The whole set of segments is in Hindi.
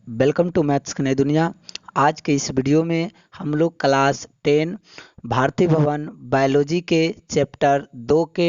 वेलकम टू मैथ्स की नई दुनिया। आज के इस वीडियो में हम लोग क्लास 10 भारतीय भवन बायोलॉजी के चैप्टर 2 के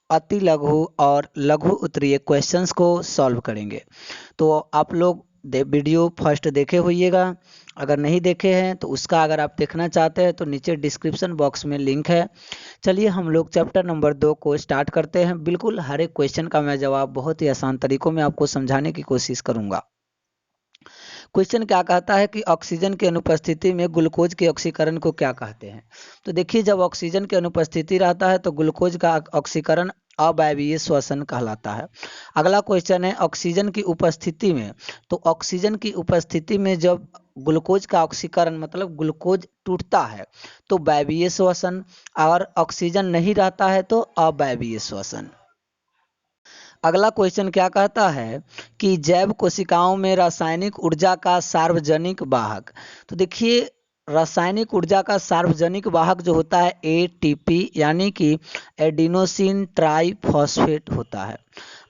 अति लघु और लघु उत्तरीय क्वेश्चंस को सॉल्व करेंगे। तो आप लोग वीडियो फर्स्ट देखे होइएगा। अगर नहीं देखे हैं तो उसका अगर आप देखना चाहते हैं तो नीचे डिस्क्रिप्शन बॉक्स में लिंक है। चलिए हम लोग चैप्टर नंबर 2 को स्टार्ट करते हैं। बिल्कुल हर एक क्वेश्चन का मैं जवाब बहुत ही आसान तरीकों में आपको समझाने की कोशिश करूंगा। क्वेश्चन क्या कहता है कि ऑक्सीजन की अनुपस्थिति में ग्लूकोज के ऑक्सीकरण को क्या कहते हैं। तो देखिए, जब ऑक्सीजन की अनुपस्थिति रहता है तो ग्लूकोज का ऑक्सीकरण अवायवीय श्वसन कहलाता है। अगला क्वेश्चन है ऑक्सीजन की उपस्थिति में। तो ऑक्सीजन की उपस्थिति में जब ग्लूकोज का ऑक्सीकरण मतलब ग्लूकोज टूटता है तो वायवीय श्वसन, और ऑक्सीजन नहीं रहता है तो अवायवीय श्वसन। अगला क्वेश्चन क्या कहता है कि जैव कोशिकाओं में रासायनिक ऊर्जा का सार्वजनिक वाहक। तो देखिए, रासायनिक ऊर्जा का सार्वजनिक वाहक जो होता है एटीपी यानी कि एडिनोसिन ट्राइफॉस्फेट होता है।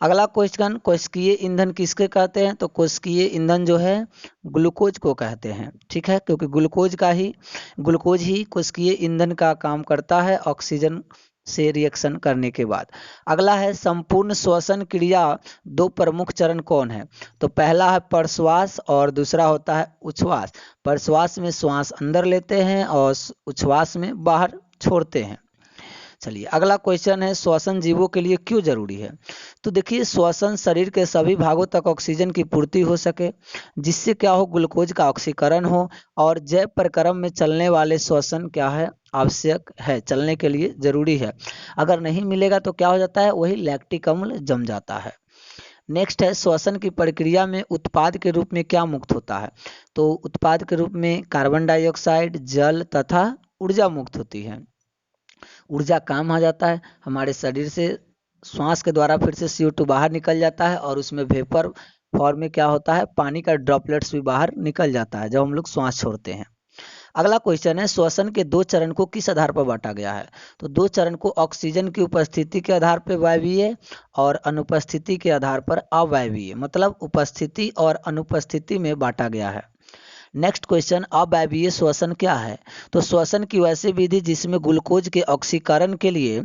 अगला क्वेश्चन, कोशिकीय ईंधन किसके कहते हैं। तो कोशिकीय ईंधन जो है ग्लूकोज को कहते हैं। ठीक है, क्योंकि ग्लूकोज ही कोशिकीय ईंधन का काम करता है ऑक्सीजन से रिएक्शन करने के बाद। अगला है संपूर्ण श्वसन क्रिया दो प्रमुख चरण कौन है। तो पहला है प्रश्वास और दूसरा होता है उच्छ्वास। प्रश्वास में श्वास अंदर लेते हैं और उच्छ्वास में बाहर छोड़ते हैं। चलिए अगला क्वेश्चन है श्वसन जीवों के लिए क्यों जरूरी है। तो देखिए, श्वसन शरीर के सभी भागों तक ऑक्सीजन की पूर्ति हो सके, जिससे क्या हो ग्लूकोज का ऑक्सीकरण हो, और जैव प्रक्रम में चलने वाले श्वसन क्या है आवश्यक है, चलने के लिए जरूरी है। अगर नहीं मिलेगा तो क्या हो जाता है, वही लैक्टिक अम्ल जम जाता है। नेक्स्ट है श्वसन की प्रक्रिया में उत्पाद के रूप में क्या मुक्त होता है। तो उत्पाद के रूप में कार्बन डाइऑक्साइड, जल तथा ऊर्जा मुक्त होती है। ऊर्जा काम आ जाता है, हमारे शरीर से श्वास के द्वारा फिर से CO2 बाहर निकल जाता है और उसमें वेपर फॉर्म में क्या होता है, पानी का ड्रॉपलेट्स भी बाहर निकल जाता है जब हम लोग श्वास छोड़ते हैं। अगला क्वेश्चन है श्वसन के दो चरण को किस आधार पर बांटा गया है। तो दो चरण को ऑक्सीजन की उपस्थिति के आधार पर वायवीय और अनुपस्थिति के आधार पर अवायवीय, मतलब उपस्थिति और अनुपस्थिति में बांटा गया है। नेक्स्ट क्वेश्चन, अवायवीय श्वसन क्या है। तो श्वसन की वैसी विधि जिसमें ग्लूकोज के ऑक्सीकरण के लिए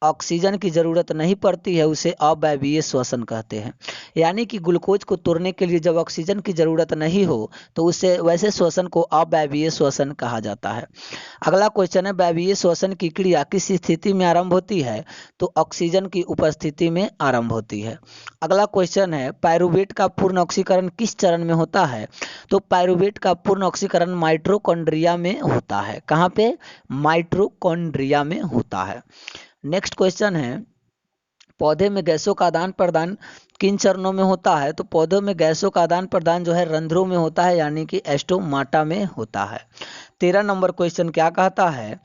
ऑक्सीजन की जरूरत नहीं पड़ती है उसे अवायवीय श्वसन कहते हैं। यानी कि ग्लूकोज को तोड़ने के लिए जब ऑक्सीजन की जरूरत नहीं हो तो उसे वैसे श्वसन को अवायवीय श्वसन कहा जाता है। अगला क्वेश्चन है वायवीय श्वसन की क्रिया किस स्थिति में आरंभ होती है। तो ऑक्सीजन की उपस्थिति में आरंभ होती है। अगला क्वेश्चन है पायरुवेट का पूर्ण ऑक्सीकरण किस चरण में होता है। तो पायरुवेट का पूर्ण ऑक्सीकरण माइटोकॉन्ड्रिया में होता है। कहाँ पे, माइटोकॉन्ड्रिया में होता है। नेक्स्ट क्वेश्चन है पौधे में गैसों का आदान प्रदान किन चरणों में होता है। तो पौधों में गैसों का आदान प्रदान जो है रंध्रों में होता है, यानी कि एस्टोमाटा में होता है। 13 नंबर क्वेश्चन क्या कहता है,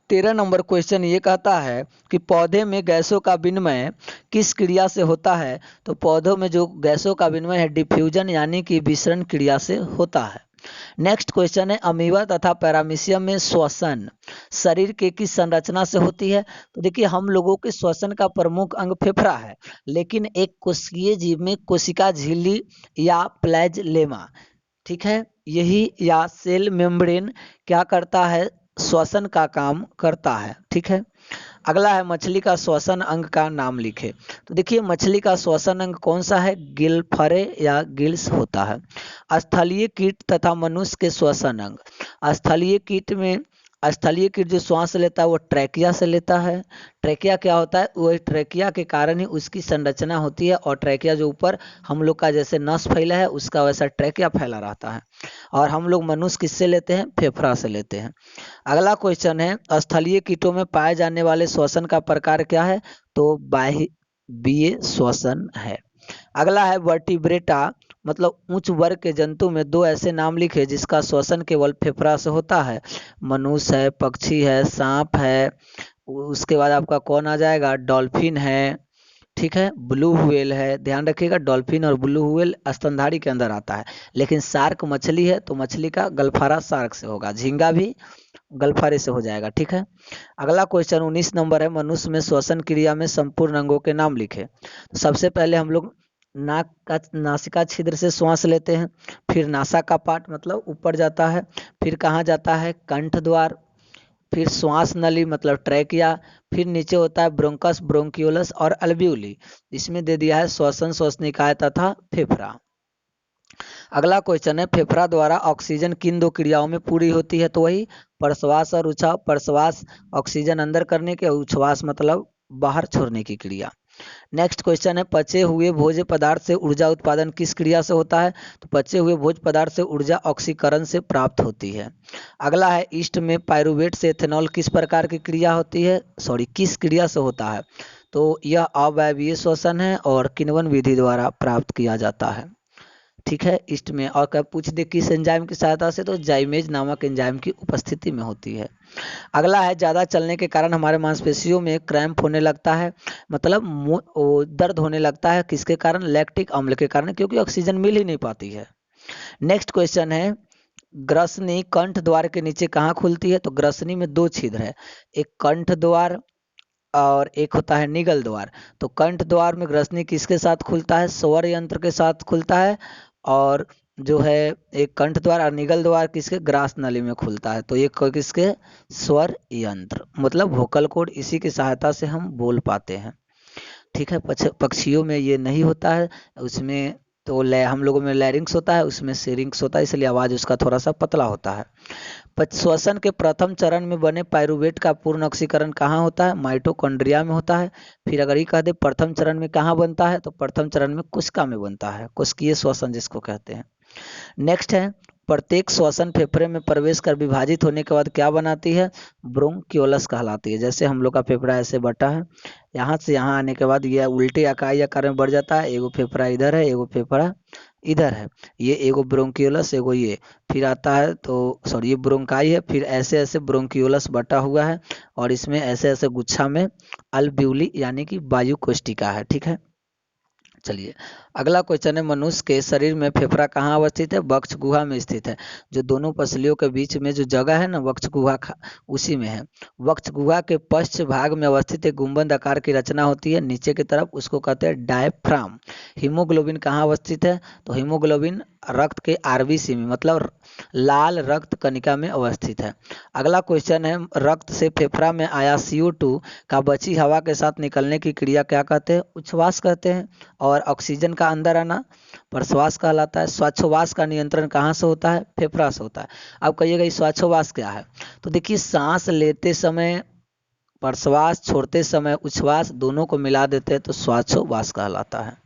13 नंबर क्वेश्चन ये कहता है कि पौधे में गैसों का विनिमय किस क्रिया से होता है। तो पौधों में जो गैसों का विनिमय है डिफ्यूजन यानी कि विसरण क्रिया से होता है। नेक्स्ट क्वेश्चन है अमीबा तथा पैरामीशियम में श्वसन शरीर के किस संरचना से होती है। तो देखिए, हम लोगों के श्वसन का प्रमुख अंग फेफड़ा है, लेकिन एक कोशिकीय जीव में कोशिका झिल्ली या प्लेजलेमा, ठीक है, यही या सेल मेम्ब्रेन क्या करता है, श्वसन का काम करता है। ठीक है, अगला है मछली का श्वसन अंग का नाम लिखे। तो देखिए, मछली का श्वसन अंग कौन सा है, गिलफरे या गिल्स होता है। स्थलीय कीट तथा मनुष्य के श्वसन अंग। स्थलीय कीट जो श्वास लेता है वो ट्रैकिया से लेता है। ट्रैकिया क्या होता है, वो ट्रैकिया के कारण ही उसकी संरचना होती है, और ट्रैकिया जो ऊपर हम लोग का जैसे नस फैला है उसका वैसा ट्रैकिया फैला रहता है। और हम लोग मनुष्य किससे लेते हैं, फेफड़ा से लेते हैं। अगला क्वेश्चन है स्थलीय कीटों में पाए जाने वाले श्वसन का प्रकार क्या है। तो वायवीय श्वसन है। अगला है वर्टिब्रेटा मतलब उच्च वर्ग के जंतु में दो ऐसे नाम लिखे जिसका श्वसन केवल फेफड़ा से होता है। मनुष्य है, पक्षी है, सांप है, उसके बाद आपका कौन आ जाएगा, डॉल्फिन है। ठीक है। ब्लू व्हेल है, ध्यान रखिएगा, डॉल्फिन और ब्लू व्हेल स्तनधारी के अंदर आता है, लेकिन शार्क मछली है तो मछली का गलफारा शार्क से होगा, झींगा भी गलफारे से हो जाएगा। ठीक है। अगला क्वेश्चन 19 नंबर है, मनुष्य में श्वसन क्रिया में संपूर्ण अंगों के नाम लिखे। तो सबसे पहले हम लोग नासिका छिद्र से श्वास लेते हैं, फिर नासा का पार्ट मतलब ऊपर जाता है, फिर कहाँ जाता है, कंठ द्वार, फिर श्वास नली मतलब ट्रैकिया, फिर नीचे होता है ब्रोंकस, ब्रोंकियोलस और अल्वियोली। इसमें दे दिया है श्वसन, श्वसनिकाय तथा फेफड़ा। अगला क्वेश्चन है, फेफड़ा द्वारा ऑक्सीजन किन दो क्रियाओं में पूरी होती है? तो वही प्रश्वास और उछाव। प्रश्वास ऑक्सीजन अंदर करने के, उच्छ्वास मतलब बाहर छोड़ने की क्रिया। नेक्स्ट क्वेश्चन है, पचे हुए भोज्य पदार्थ से ऊर्जा उत्पादन किस क्रिया से होता है? तो पचे हुए भोज्य पदार्थ से ऊर्जा ऑक्सीकरण से प्राप्त होती है। अगला है, ईस्ट में पायरुवेट से एथेनॉल किस प्रकार की क्रिया होती है, किस क्रिया से होता है? तो यह अवायवीय श्वसन है और किण्वन विधि द्वारा प्राप्त किया जाता है। ठीक है, ईस्ट में। और कब पूछ दे किस एंजाइम की सहायता से, तो जाइमेज नामक एंजाइम की उपस्थिति में होती है। अगला है, ज़्यादा चलने के कारण हमारे मांसपेशियों में क्रैम्प होने लगता है, मतलब दर्द होने लगता है, किसके कारण? लैक्टिक अम्ल के कारण, क्योंकि ऑक्सीजन मिल ही नहीं पाती है। नेक्स्ट क्वेश्चन है, ग्रसनी कंठ द्वार के नीचे कहाँ खुलती है? तो ग्रसनी में दो छिद्र है, एक कंठ द्वार और एक होता है निगल द्वार। तो कंठ द्वार में ग्रसनी किसके साथ खुलता है? स्वर यंत्र के साथ खुलता है। और जो है एक कंठ द्वार और निगल द्वार किसके? ग्रास नली में खुलता है। तो ये किसके? स्वर यंत्र, मतलब वोकल कॉर्ड, इसी की सहायता से हम बोल पाते हैं। ठीक है। पक्षियों में ये नहीं होता है, उसमें तो हम लोगों में लैरिंक्स होता है, उसमें सेरिंक्स होता है, इसलिए आवाज़ उसका थोड़ा सा पतला होता है। श्वसन के प्रथम चरण में बने पायरुवेट का पूर्ण ऑक्सीकरण कहाँ होता है? माइटोकॉन्ड्रिया में होता है। फिर अगर ये कह दे प्रथम चरण में कहाँ बनता है, तो प्रथम चरण में कोशिका में बनता है, कोशिकीय श्वसन जिसको कहते हैं। नेक्स्ट है, प्रत्येक श्वसन फेफड़े में प्रवेश कर विभाजित होने के बाद क्या बनाती है? ब्रोंकियोलस कहलाती है। जैसे हम लोग का फेफड़ा ऐसे बटा है, यहाँ से यहाँ आने के बाद यह उल्टे इकाई आकार में बढ़ जाता है, एगो फेफड़ा इधर है, एगो फेफड़ा इधर है, ये एगो ब्रोंकियोलस, एगो ये, फिर आता है तो ये ब्रोंकाई है, फिर ऐसे ऐसे ब्रोंकियोलस बटा हुआ है, और इसमें ऐसे ऐसे गुच्छा में अल्वियोली यानी कि वायु कोष्ठिका है। ठीक है। चलिए, अगला क्वेश्चन है, मनुष्य के शरीर में फेफड़ा कहाँ अवस्थित है? वक्ष गुहा में स्थित है। जो दोनों पसलियों के बीच में जो जगह है ना, वक्ष गुहा उसी में है। वक्ष गुहा के पश्च भाग में अवस्थित एक गुंबद आकार की रचना होती है नीचे की तरफ, उसको कहते हैं डायफ्राम। हीमोग्लोबिन कहाँ अवस्थित है? तो हीमोग्लोबिन रक्त के आरबीसी में, मतलब लाल रक्त कणिका में अवस्थित है। अगला क्वेश्चन है, रक्त से फेफड़ा में आया CO2 का बची हवा के साथ निकलने की क्रिया क्या कहते हैं? उच्छ्वास कहते हैं। और ऑक्सीजन का अंदर आना प्रश्वास कहलाता है। श्वासोच्छ्वास का नियंत्रण कहाँ से होता है? फेफड़ा से होता है। अब कहिएगा ये श्वासोच्छ्वास क्या है? तो देखिए, सांस लेते समय प्रश्वास, छोड़ते समय उच्छ्वास, दोनों को मिला देते हैं तो श्वासोच्छ्वास कहलाता है।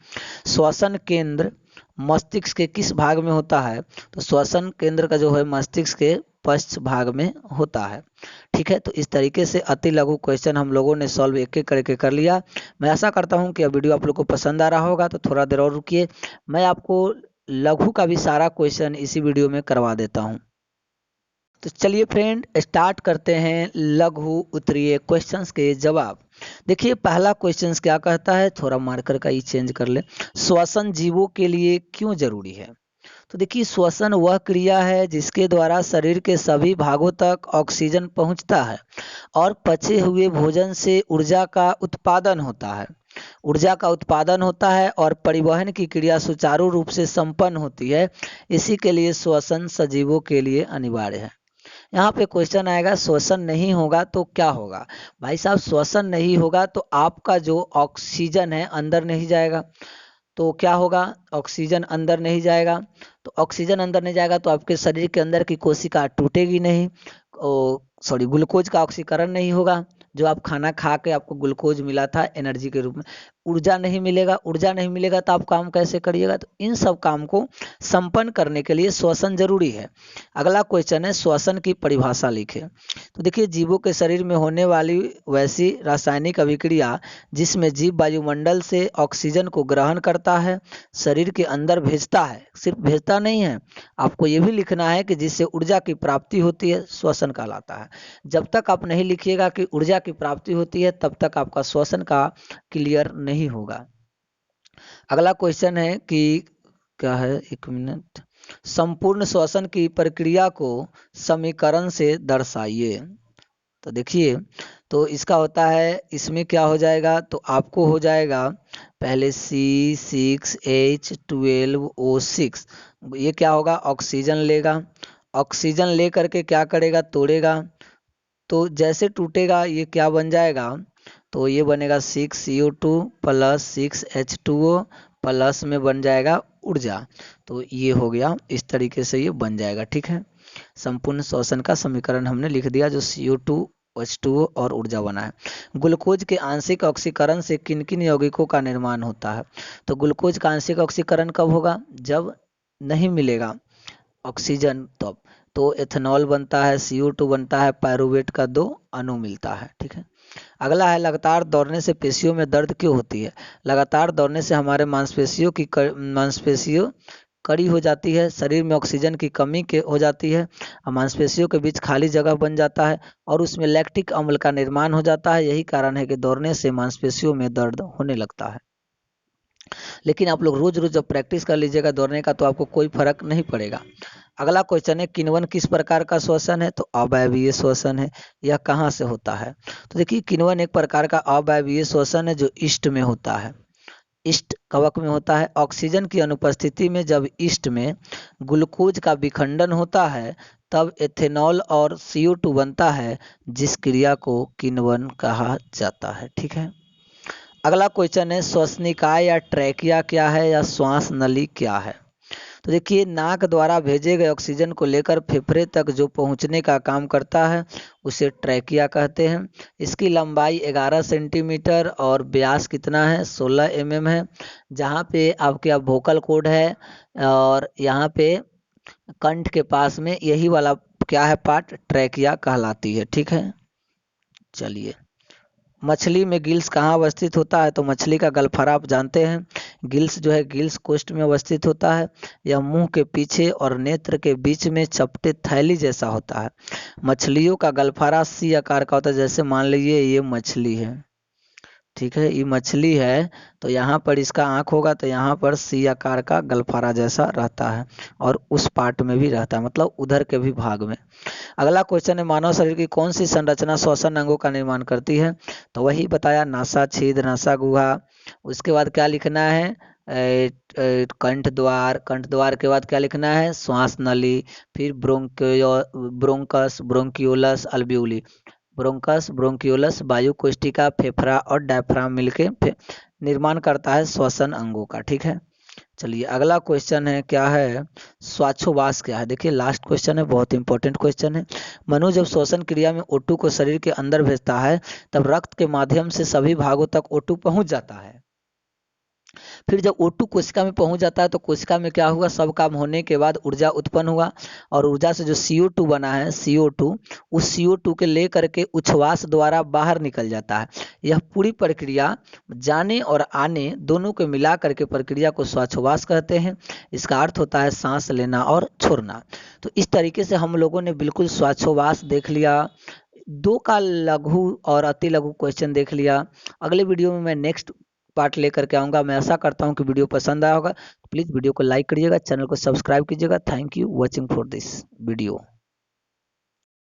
श्वसन केंद्र मस्तिष्क के किस भाग में होता है? तो श्वसन केंद्र का जो है मस्तिष्क के पश्च भाग में होता है। ठीक है। तो इस तरीके से अति लघु क्वेश्चन हम लोगों ने सॉल्व एक एक करके कर लिया। मैं आशा करता हूं कि यह वीडियो आप लोग को पसंद आ रहा होगा। तो थोड़ा देर और रुकिए, मैं आपको लघु का भी सारा क्वेश्चन इसी वीडियो में करवा देता हूं। तो चलिए फ्रेंड, स्टार्ट करते हैं लघु उत्तरीय क्वेश्चंस के जवाब। देखिए, पहला क्वेश्चंस क्या कहता है, थोड़ा मार्कर का ही चेंज कर ले। श्वसन जीवों के लिए क्यों जरूरी है? तो देखिए, श्वसन वह क्रिया है जिसके द्वारा शरीर के सभी भागों तक ऑक्सीजन पहुंचता है और पचे हुए भोजन से ऊर्जा का उत्पादन होता है। ऊर्जा का उत्पादन होता है और परिवहन की क्रिया सुचारू रूप से संपन्न होती है। इसी के लिए श्वसन सजीवों के लिए अनिवार्य है। यहाँ पे क्वेश्चन आएगा, श्वसन नहीं होगा तो क्या होगा? भाई साहब, श्वसन नहीं होगा तो आपका जो ऑक्सीजन है अंदर नहीं जाएगा। तो क्या होगा? ऑक्सीजन अंदर नहीं जाएगा। तो ऑक्सीजन अंदर नहीं जाएगा तो आपके शरीर के अंदर की कोशिका टूटेगी नहीं, ग्लूकोज का ऑक्सीकरण नहीं होगा। जो आप खाना खा के आपको ग्लूकोज मिला था एनर्जी के रूप में, ऊर्जा नहीं मिलेगा। ऊर्जा नहीं मिलेगा तो आप काम कैसे करिएगा? तो इन सब काम को संपन्न करने के लिए श्वसन जरूरी है। अगला क्वेश्चन है, श्वसन की परिभाषा लिखे। तो देखिए, जीवों के शरीर में होने वाली वैसी रासायनिक अभिक्रिया जिसमें जीव वायुमंडल से ऑक्सीजन को ग्रहण करता है, शरीर के अंदर भेजता है, सिर्फ भेजता नहीं है, आपको ये भी लिखना है कि जिससे ऊर्जा की प्राप्ति होती है, श्वसन कहलाता है। जब तक आप नहीं लिखिएगा कि ऊर्जा की प्राप्ति होती है तब तक आपका श्वसन का क्लियर नहीं होगा। अगला क्वेश्चन है कि क्या है, एक मिनट, संपूर्ण श्वसन की प्रक्रिया को समीकरण से दर्शाइए। तो देखिए, तो इसका होता है, इसमें क्या हो जाएगा, तो आपको हो जाएगा पहले C6H12O6, ये क्या होगा, ऑक्सीजन लेगा, ऑक्सीजन ले करके क्या करेगा, तोड़ेगा, तो जैसे टूटेगा ये क्या बन जाएगा, तो ये बनेगा 6CO2 प्लस 6H2O प्लस में बन जाएगा ऊर्जा। तो ये हो गया, इस तरीके से ये बन जाएगा। ठीक है, संपूर्ण श्वसन का समीकरण हमने लिख दिया जो CO2 H2O और ऊर्जा बना है। ग्लूकोज के आंशिक ऑक्सीकरण से किन किन यौगिकों का निर्माण होता है। तो ग्लूकोज का आंशिक ऑक्सीकरण कब होगा, जब नहीं मिलेगा ऑक्सीजन तब। तो एथेनॉल बनता है, CO2 बनता है, पायरुवेट का 2 अणु मिलता है। ठीक है, अगला है लगातार दौड़ने से पेशियों में दर्द क्यों होती है। लगातार दौड़ने से हमारे मांसपेशियों कड़ी हो जाती है, शरीर में ऑक्सीजन की कमी के हो जाती है, मांसपेशियों के बीच खाली जगह बन जाता है और उसमें लैक्टिक अम्ल का निर्माण हो जाता है। यही कारण है कि दौड़ने से मांसपेशियों में दर्द होने लगता है। लेकिन आप लोग रोज रोज जब प्रैक्टिस कर लीजिएगा दौड़ने का तो आपको कोई फर्क नहीं पड़ेगा। अगला क्वेश्चन है, किण्वन किस प्रकार का श्वसन है। तो अवायवीय श्वसन है। यह कहाँ से होता है। तो देखिए, किण्वन एक प्रकार का अवायवीय श्वसन है जो ईस्ट में होता है, ईस्ट कवक में होता है। ऑक्सीजन की अनुपस्थिति में जब ईस्ट में ग्लूकोज का विखंडन होता है तब एथेनॉल और CO2 बनता है, जिस क्रिया को किण्वन कहा जाता है। ठीक है, अगला क्वेश्चन है, श्वसनिकाय या ट्रैकिया क्या है या श्वास नली क्या है। तो देखिए, नाक द्वारा भेजे गए ऑक्सीजन को लेकर फेफड़े तक जो पहुंचने का काम करता है उसे ट्रैकिया कहते हैं। इसकी लंबाई 11 सेंटीमीटर और व्यास कितना है, 16 mm है। जहाँ पे आपके वोकल कॉर्ड है और यहाँ पे कंठ के पास में यही वाला क्या है पार्ट, ट्रैकिया कहलाती है। ठीक है, चलिए, मछली में गिल्स कहाँ अवस्थित होता है। तो मछली का गलफरा आप जानते हैं, गिल्स जो है गिल्स कोष्ठ में अवस्थित होता है। यह मुंह के पीछे और नेत्र के बीच में चपटे थैली जैसा होता है। मछलियों का गलफारा सी आकार का होता है। जैसे मान लीजिए ये मछली है, ठीक है, ये मछली है, तो यहाँ पर इसका आँख होगा तो यहाँ पर सी आकार का गलफारा जैसा रहता है और उस पार्ट में भी रहता है, मतलब उधर के भी भाग में। अगला क्वेश्चन है, मानव शरीर की कौन सी संरचना श्वसन अंगों का निर्माण करती है। तो वही बताया, नासा छेद, नासा गुहा। उसके बाद क्या लिखना है, कंठ द्वार, कंठ द्वार के बाद क्या लिखना है, श्वास नली। फिर ब्रोंकस, ब्रोंकियोलस, अल्वियोली। ब्रोंकस, ब्रोंकियोलस वायु कोष्ठिका, फेफड़ा और डायफ्राम मिलके निर्माण करता है श्वसन अंगों का। ठीक है, चलिए अगला क्वेश्चन है, क्या है, श्वासोच्छ्वास क्या है। देखिए, लास्ट क्वेश्चन है, बहुत इंपॉर्टेंट क्वेश्चन है। मनुष्य जब श्वसन क्रिया में O2 को शरीर के अंदर भेजता है तब रक्त के माध्यम से सभी भागों तक O2 पहुंच जाता है। फिर जब O2 कोशिका में पहुंच जाता है तो कोशिका में क्या हुआ, सब काम होने के बाद ऊर्जा उत्पन्न हुआ और ऊर्जा से जो CO2 बना है, CO2, उस CO2 के ले करके उच्छ्वास द्वारा बाहर निकल जाता है। यह पूरी प्रक्रिया जाने और आने दोनों को मिला करके प्रक्रिया को श्वासोच्छ्वास कहते हैं। इसका अर्थ होता है सांस लेना और छोड़ना। तो इस तरीके से हम लोगों ने बिल्कुल श्वासोच्छ्वास देख लिया, 2 का लघु और अति लघु क्वेश्चन देख लिया। अगले वीडियो में मैं नेक्स्ट पार्ट लेकर के आऊँगा। मैं आशा करता हूँ कि वीडियो पसंद आया होगा। प्लीज़ वीडियो को लाइक करिएगा, चैनल को सब्सक्राइब कीजिएगा। Thank you watching for this video.